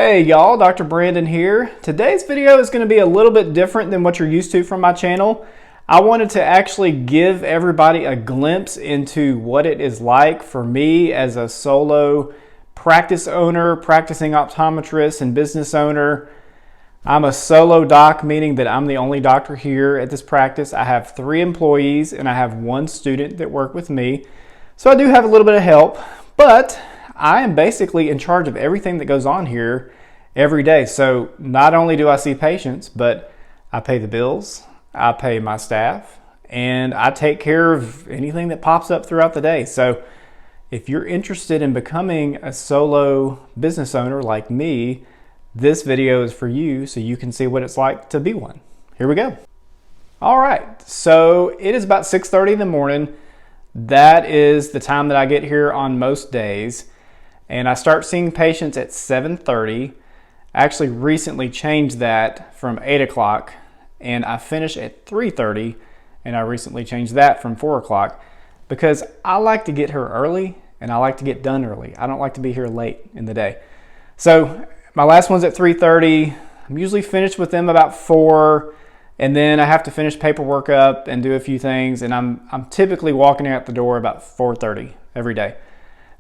Hey y'all, Dr. Brandon here. Today's video is going to be a little bit different than what you're used to from my channel. I wanted to actually give everybody a glimpse into what it is like for me as a solo practice owner, practicing optometrist and business owner. I'm a solo doc, meaning that I'm the only doctor here at this practice. I have 3 employees and I have 1 student that work with me. So I do have a little bit of help, but I am basically in charge of everything that goes on here every day. So not only do I see patients, but I pay the bills, I pay my staff, and I take care of anything that pops up throughout the day. So if you're interested in becoming a solo business owner like me, this video is for you so you can see what it's like to be one. Here we go. All right, so it is about 6:30 in the morning. That is the time that I get here on most days. And I start seeing patients at 7:30. I actually recently changed that from 8 o'clock, and I finish at 3:30, and I recently changed that from 4 o'clock because I like to get here early and I like to get done early. I don't like to be here late in the day. So my last one's at 3:30. I'm usually finished with them about 4, and then I have to finish paperwork up and do a few things, and I'm typically walking out the door about 4:30 every day.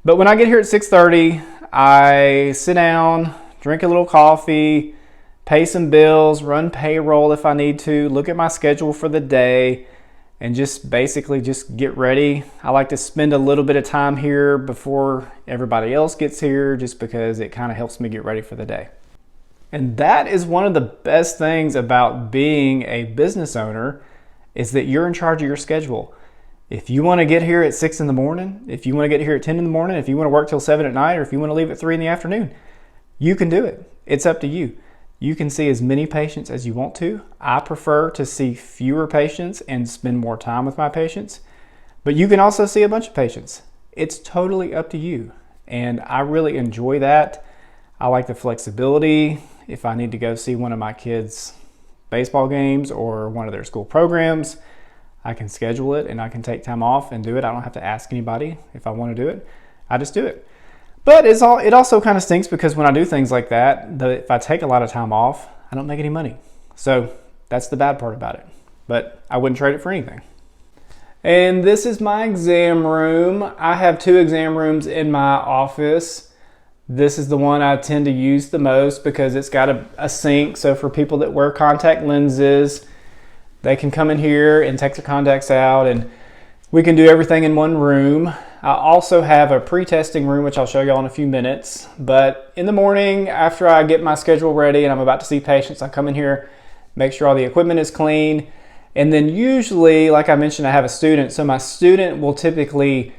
But when I get here at 6:30, I sit down, drink a little coffee, pay some bills, run payroll if I need to, look at my schedule for the day, and just basically just get ready. I like to spend a little bit of time here before everybody else gets here just because it kind of helps me get ready for the day. And that is one of the best things about being a business owner is that you're in charge of your schedule. If you want to get here at 6 in the morning, if you want to get here at 10 in the morning, if you want to work till 7 at night, or if you want to leave at 3 in the afternoon, you can do it. It's up to you. You can see as many patients as you want to. I prefer to see fewer patients and spend more time with my patients, but you can also see a bunch of patients. It's totally up to you. And I really enjoy that. I like the flexibility. If I need to go see one of my kids' baseball games or one of their school programs, I can schedule it and I can take time off and do it. I don't have to ask anybody if I want to do it. I just do it. But it also kind of stinks because when I do things like that, if I take a lot of time off, I don't make any money. So that's the bad part about it. But I wouldn't trade it for anything. And this is my exam room. I have 2 exam rooms in my office. This is the one I tend to use the most because it's got a sink. So for people that wear contact lenses, they can come in here and take their contacts out, and we can do everything in one room. I also have a pre-testing room, which I'll show you all in a few minutes. But in the morning, after I get my schedule ready and I'm about to see patients, I come in here, make sure all the equipment is clean. And then usually, like I mentioned, I have a student. So my student will typically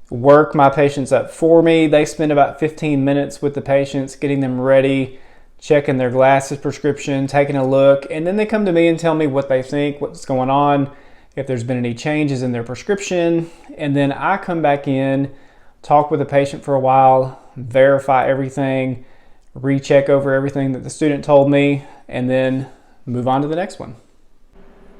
work my patients up for me. They spend about 15 minutes with the patients, getting them ready, checking their glasses prescription, taking a look, and then they come to me and tell me what they think, what's going on, if there's been any changes in their prescription, and then I come back in, talk with the patient for a while, verify everything, recheck over everything that the student told me, and then move on to the next one.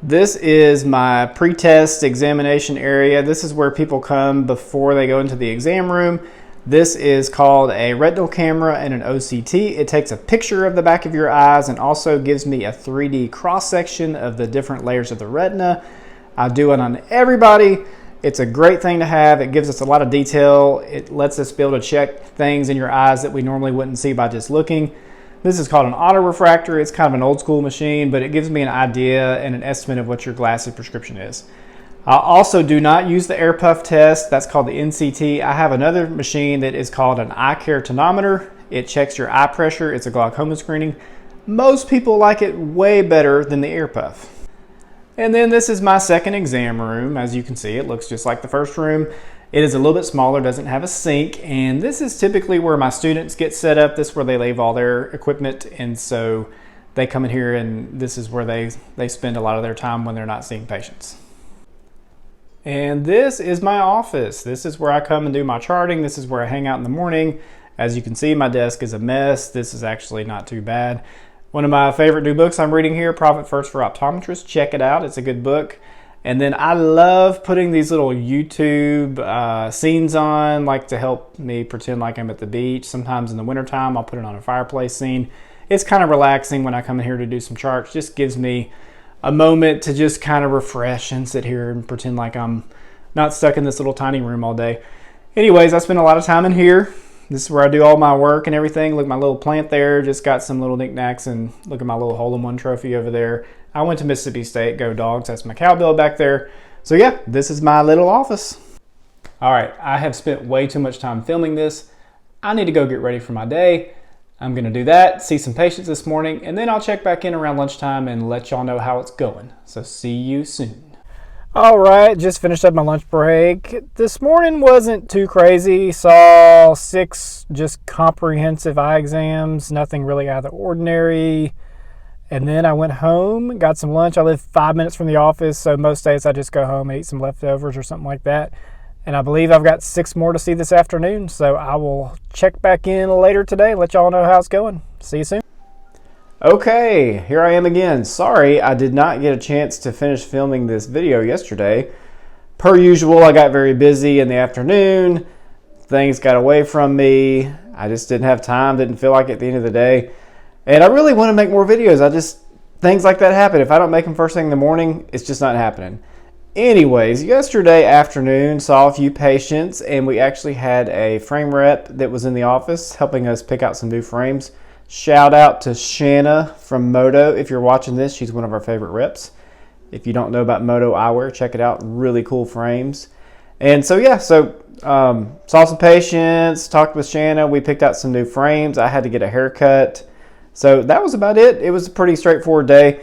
This is my pre-test examination area. This is where people come before they go into the exam room. This is called a retinal camera and an OCT. It takes a picture of the back of your eyes and also gives me a 3D cross-section of the different layers of the retina. I do it on everybody. It's a great thing to have. It gives us a lot of detail. It lets us be able to check things in your eyes that we normally wouldn't see by just looking. This is called an autorefractor. It's kind of an old school machine, but it gives me an idea and an estimate of what your glasses prescription is. I also do not use the air puff test. That's called the NCT. I have another machine that is called an eye care tonometer. It checks your eye pressure. It's a glaucoma screening. Most people like it way better than the air puff. And then this is my second exam room. As you can see, it looks just like the first room. It is a little bit smaller, doesn't have a sink, and this is typically where my students get set up. This is where they leave all their equipment, and so they come in here and this is where they spend a lot of their time when they're not seeing patients. And this is my office. This is where I come and do my charting. This is where I hang out in the morning. As you can see, my desk is a mess. This is actually not too bad. One of my favorite new books I'm reading here, Profit First for Optometrists. Check it out. It's a good book. And then I love putting these little YouTube scenes on, like to help me pretend like I'm at the beach. Sometimes in the wintertime, I'll put it on a fireplace scene. It's kind of relaxing when I come in here to do some charts. Just gives me a moment to just kind of refresh and sit here and pretend like I'm not stuck in this little tiny room all day. Anyways, I spend a lot of time in here. This is where I do all my work and everything. Look, my little plant there, just got some little knickknacks, and look at my little hole-in-one trophy over there. I went to Mississippi State, go Dogs. That's my cowbell back there. So yeah, this is my little office. All right, I have spent way too much time filming this. I need to go get ready for my day. I'm gonna do that, see some patients this morning, and then I'll check back in around lunchtime and let y'all know how it's going. So see you soon. All right, just finished up my lunch break. This morning wasn't too crazy. Saw 6 just comprehensive eye exams, nothing really out of the ordinary. And then I went home, got some lunch. I live 5 minutes from the office, so most days I just go home and eat some leftovers or something like that. And I believe I've got 6 more to see this afternoon, so I will check back in later today, let y'all know how it's going. See you soon. Okay, here I am again. Sorry, I did not get a chance to finish filming this video yesterday. Per usual, I got very busy in the afternoon. Things got away from me. I just didn't have time, didn't feel like it at the end of the day. And I really want to make more videos. Things like that happen. If I don't make them first thing in the morning, it's just not happening. Anyways, yesterday afternoon, saw a few patients, and we actually had a frame rep that was in the office helping us pick out some new frames. Shout out to Shanna from Moto. If you're watching this, she's one of our favorite reps. If you don't know about Moto eyewear, check it out. Really cool frames. And so yeah, saw some patients, talked with Shanna. We picked out some new frames. I had to get a haircut. So that was about it. It was a pretty straightforward day.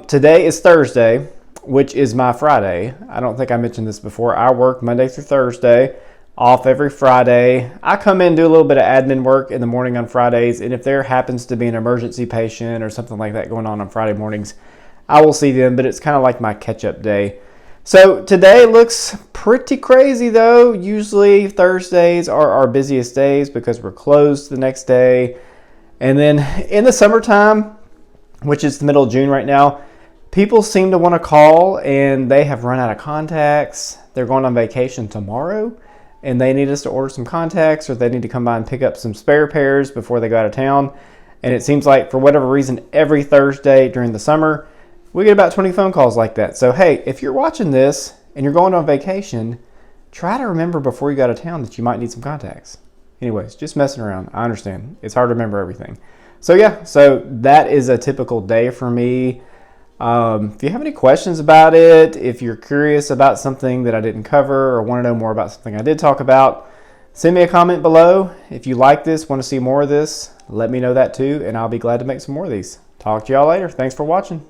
Today is Thursday, which is my Friday. I don't think I mentioned this before. I work Monday through Thursday, off every Friday. I come in and do a little bit of admin work in the morning on Fridays, and if there happens to be an emergency patient or something like that going on Friday mornings, I will see them, but it's kind of like my catch-up day. So today looks pretty crazy though. Usually Thursdays are our busiest days because we're closed the next day. And then in the summertime, which is the middle of June right now, people seem to want to call and they have run out of contacts. They're going on vacation tomorrow and they need us to order some contacts, or they need to come by and pick up some spare pairs before they go out of town. And it seems like for whatever reason, every Thursday during the summer, we get about 20 phone calls like that. So hey, if you're watching this and you're going on vacation, try to remember before you go out of town that you might need some contacts. Anyways, just messing around. I understand. It's hard to remember everything. So yeah, so that is a typical day for me. If you have any questions about it, if you're curious about something that I didn't cover or want to know more about something I did talk about, send me a comment below. If you like this, want to see more of this, let me know that too, and I'll be glad to make some more of these. Talk to y'all later. Thanks for watching.